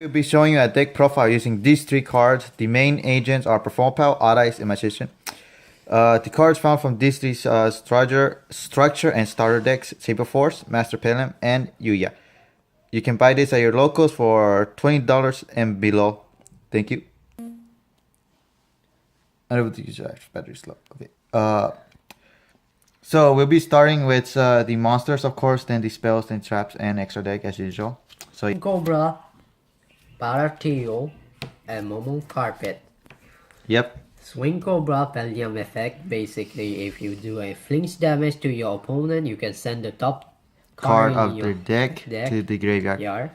We'll be showing you a deck profile using these three cards. The main agents are Perform Pal, Odd Eyes, and Magician. The cards found from these three structure and starter decks: Saber Force, Master Pelham, and Yuya. You can buy this at your locals for $20 and below. Thank you. Unable to use battery slow. Okay. So we'll be starting with the monsters, of course, then the spells, then traps, and extra deck as usual. So Cobra, Paratio, and Momo Carpet. Yep. Swing Cobra Pelham effect. Basically, if you do a flinch damage to your opponent, you can send the top card of their deck to the graveyard.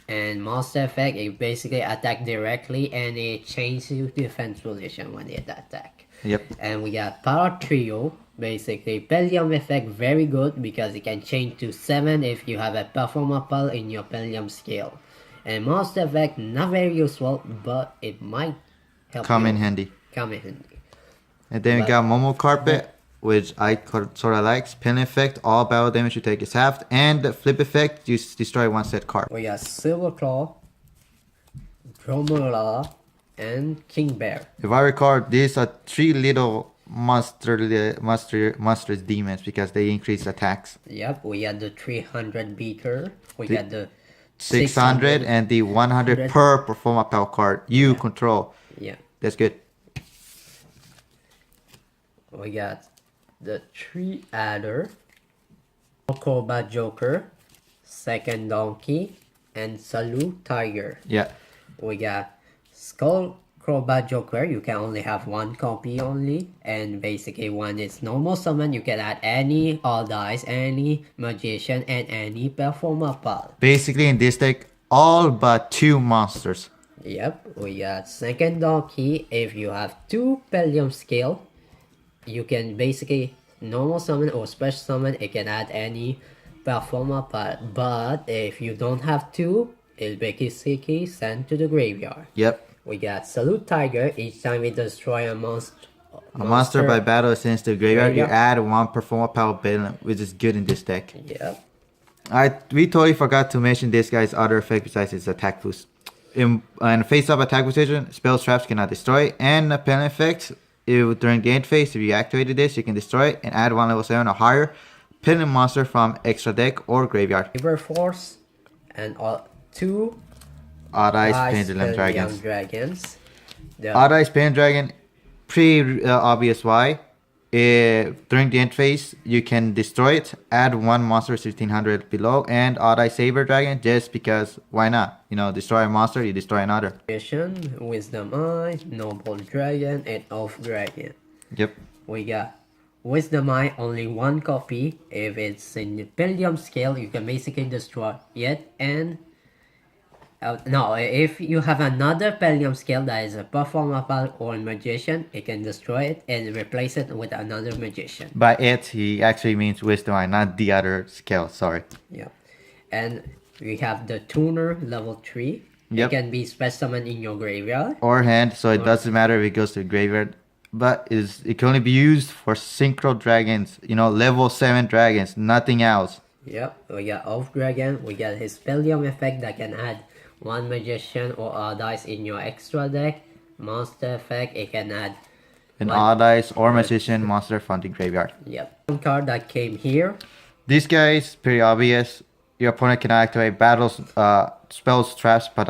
And monster effect, it basically attack directly and it changes your defense position when it attack. Yep. And we got Power Trio. Basically, Pelham effect very good because it can change to 7 if you have a Performer Pal in your Pelham scale. And monster effect not very useful, but it might help come in handy. And then we got Momo Carpet, which I sort of likes. Pin effect, all battle damage you take is halved. And the flip effect, you destroy one set card. We got Silver Claw, Dromula, and King Bear. If I recall, these are three little monstrous demons because they increase attacks. Yep, we got the 300 beaker. We got the 600 and the 100 per Performer Pal card you control. Yeah. That's good. We got the 3 Adder, Cobra Joker, Second Donkey, and Salute Tiger. Yeah. We got Skull Cobra Joker. You can only have one copy only, and basically when it's normal summon, you can add any All Dice, any Magician, and any Performer Pal. Basically in this deck, all but 2 monsters. Yep, we got Second Donkey. If you have 2 Pelham scale, you can basically normal summon or special summon. It can add any Performer Pal. But if you don't have 2, it'll basically send to the graveyard. Yep. We got Salute Tiger. Each time we destroy a monster by battle sends to the graveyard, you add 1 Performer Pal Pelham, which is good in this deck. Yep. We totally forgot to mention this guy's other effect besides its attack boost. In face-up attack position, spells traps cannot destroy, and a Pelham effect. During the end phase, if you activated this, you can destroy it and add 1 level 7 or higher Pelham monster from extra deck or graveyard. Saber Force and 2 Odd Eyes Pendulum Dragons. Odd Eyes Pendulum Dragon, pretty obvious why. During the end phase, you can destroy it, add 1 monster 1600 below, and Odd Eye Saber Dragon just because why not? You know, destroy a monster, you destroy another. Wisdom Eye, Noble Dragon, and Off Dragon. Yep. We got Wisdom Eye, only 1 copy. If it's in the Pelham scale, you can basically destroy it. And no, if you have another Pelham scale that is a Performer Pal or Magician, it can destroy it and replace it with another Magician. By it, he actually means Wisdom Eye, not the other scale, sorry. Yeah. And we have the Tuner level 3. Yep. It can be special summoned in your graveyard. Or hand, so it doesn't matter if it goes to the graveyard. But it can only be used for Synchro Dragons, you know, level 7 dragons, nothing else. Yep, we got Off Dragon. We got his Pelham effect that can add 1 Magician or Odd Eyes in your extra deck. Monster effect, it can add an Odd Eyes or Magician monster from the graveyard. Yep. One card that came here. This guy is pretty obvious. Your opponent can activate battles, spells, traps, but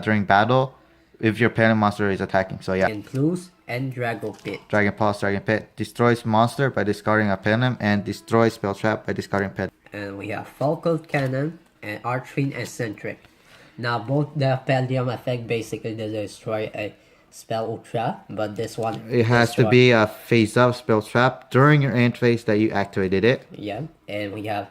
during battle, if your Pelham monster is attacking. So yeah. Includes and Dragon Pit. Dragon Pulse, Dragon Pit destroys monster by discarding a Pelham and destroys spell trap by discarding pet. And we have Falcon Cannon and Archfiend Eccentric. Now both the Pelham effect basically they destroy a spell or trap, but this one it has to be a face-up spell trap during your end phase that you activated it. Yeah, and we have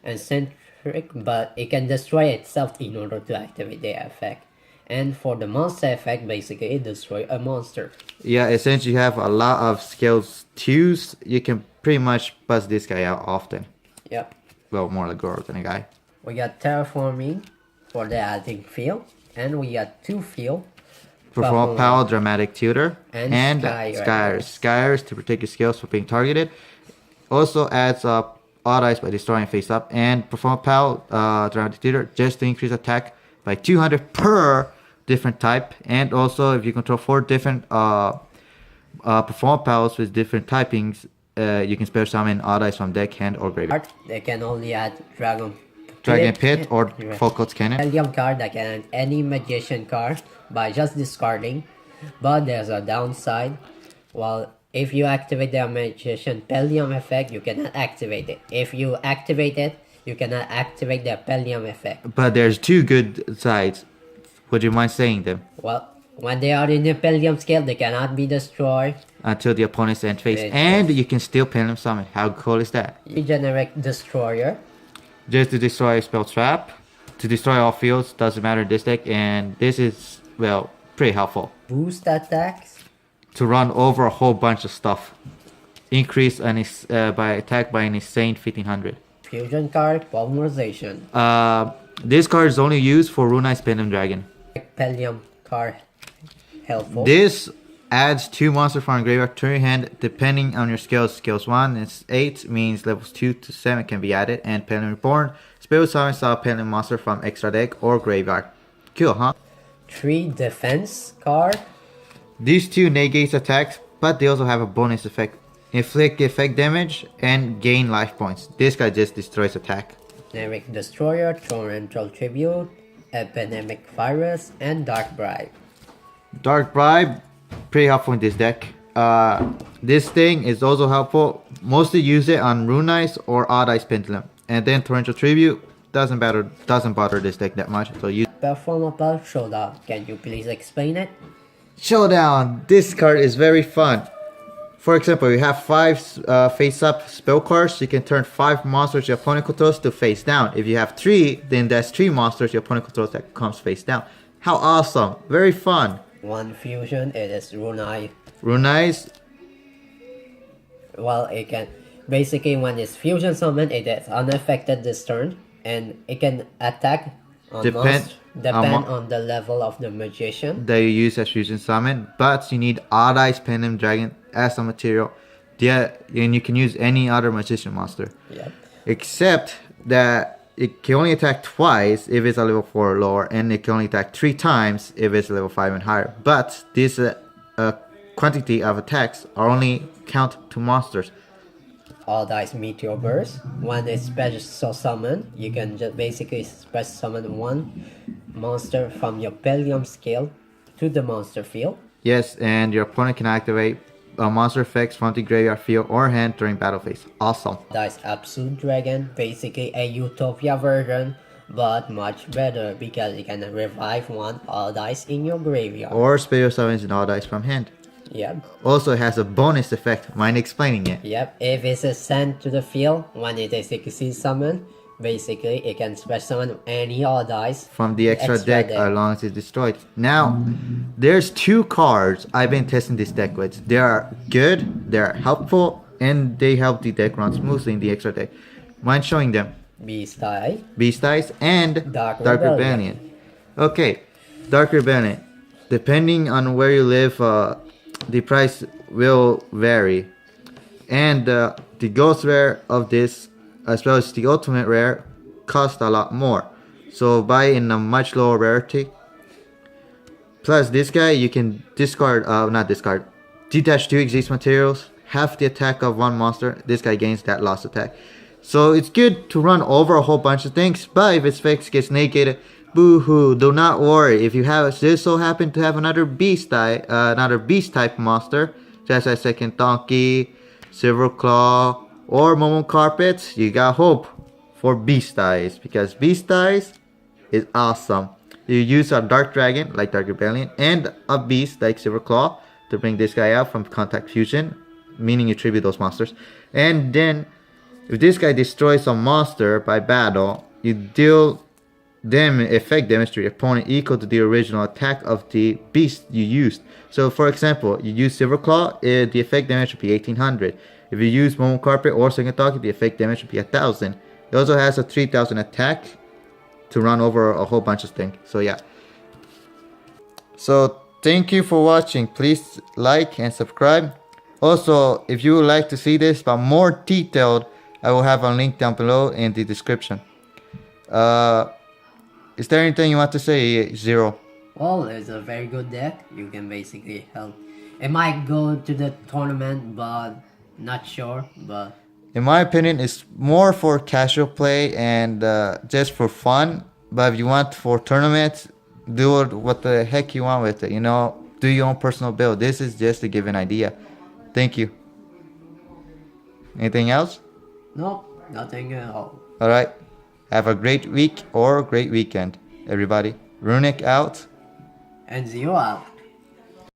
Eccentric, but it can destroy itself in order to activate the effect. And for the monster effect, basically it destroys a monster. Yeah, essentially you have a lot of skills to use. You can pretty much bust this guy out often. Yep. Well, more like a girl than a guy. We got Terraforming for the adding field, and we got 2 field. Perform Pal, Dramatic Tutor, and Skyers. Skyers to protect your skills from being targeted. Also adds up Odd Eyes by destroying face up, and Perform Pal, Dramatic Tutor just to increase attack by 200 per different type. And also, if you control 4 different perform powers with different typings, you can spare summon odd eyes from deck, hand, or graveyard. They can only add Dragon Pit or Falco's Cannon. Pellium card that can add any Magician card by just discarding. But there's a downside. Well, if you activate the Magician Pellium effect, you cannot activate it. If you activate it, you cannot activate the Pellium effect. But there's 2 good sides. Would you mind saying them? Well, when they are in the Pellium scale, they cannot be destroyed Until the opponent's end phase. And you can still Pellium summon. How cool is that? Regenerate Destroyer. Just to destroy a spell trap. To destroy all fields. Doesn't matter in this deck. And this is, well, pretty helpful. Boost attacks. To run over a whole bunch of stuff. Increase by attack by an insane 1500. Fusion card. Polymerization. This card is only used for Runai's Pendulum Dragon. Pellium card. Helpful. This adds 2 monsters from your graveyard to your hand depending on your skills. Skills 1 is 8 means levels 2 to 7 can be added. And Pendulum Reborn. Spell summon a Pendulum monster from extra deck or graveyard. Cool, huh? 3 defense card. These 2 negate attacks, but they also have a bonus effect. Inflict effect damage and gain life points. This guy just destroys attack. Generic Destroyer, Torrential Tribute, Epidemic Virus, and Dark Bribe. Dark Bribe, pretty helpful in this deck. This thing is also helpful. Mostly use it on Runai's or Odd Eyes Pendulum. And then Torrential Tribute doesn't bother this deck that much. So use Performable Showdown. Can you please explain it? Showdown. This card is very fun. For example, you have 5 face-up spell cards. You can turn 5 monsters your opponent controls to face down. If you have 3, then that's 3 monsters your opponent controls that comes face down. How awesome! Very fun. 1 fusion, it is Runai. Runai's. Well, it can basically when it's fusion summon, it is unaffected this turn, and it can attack on Depend on the level of the magician that you use as fusion summon, but you need Odd Eyes Pendulum Dragon as a material. Yeah, and you can use any other magician monster. Yep. Except that it can only attack twice if it's a level 4 or lower, and it can only attack 3 times if it's level 5 and higher. But this quantity of attacks are only count to monsters. All dice Meteor Burst. When it's special summon, you can just basically special summon 1 monster from your Pellium scale to the monster field. Yes, and your opponent can activate monster effects from the graveyard, field, or hand during battle phase. Awesome. Dice Absolute Dragon, basically a Utopia version, but much better because you can revive 1 all dice in your graveyard. Or special summons in all dice from hand. Yep. Also, it has a bonus effect. Mind explaining it? Yep. If it's sent to the field when it is a summon, basically it can special summon any all dice from the extra deck as long as it's destroyed. Now, there's 2 cards I've been testing this deck with. They are good, they're helpful, and they help the deck run smoothly in the extra deck. Mind showing them? Beast Eye, Beast Eyes, and Dark Rebellion. Okay, Dark Rebellion. Depending on where you live, the price will vary. And the Ghost Rare of this, as well as the Ultimate Rare, cost a lot more. So buy in a much lower rarity. Plus this guy you can discard, detach 2 exist materials, half the attack of 1 monster. This guy gains that lost attack. So it's good to run over a whole bunch of things, but if its effects gets negated, boo-hoo, do not worry. If you have just so happen to have another beast type monster, just as second Donkey, Silver Claw, or Momo Carpets, you got hope for Beast Eyes, because Beast Eyes is awesome. You use a Dark Dragon like Dark Rebellion and a Beast like Silver Claw to bring this guy out from Contact Fusion, meaning you tribute those monsters. And then if this guy destroys a monster by battle, you deal effect damage to your opponent equal to the original attack of the beast you used. So for example, you use Silver Claw, the effect damage would be 1800. If you use Momo Carpet or Second Donkey, the effect damage would be 1000. It also has a 3000 attack to run over a whole bunch of things. So yeah. So thank you for watching. Please like and subscribe. Also, if you would like to see this but more detailed, I will have a link down below in the description. Is there anything you want to say, Zero? Well, it's a very good deck. You can basically help. It might go to the tournament, but not sure. But In my opinion, it's more for casual play and just for fun. But if you want for tournaments, do it what the heck you want with it. You know, do your own personal build. This is just to give an idea. Thank you. Anything else? nope, nothing at all. All right. Have a great week or great weekend, everybody. Runic out. And 0 out.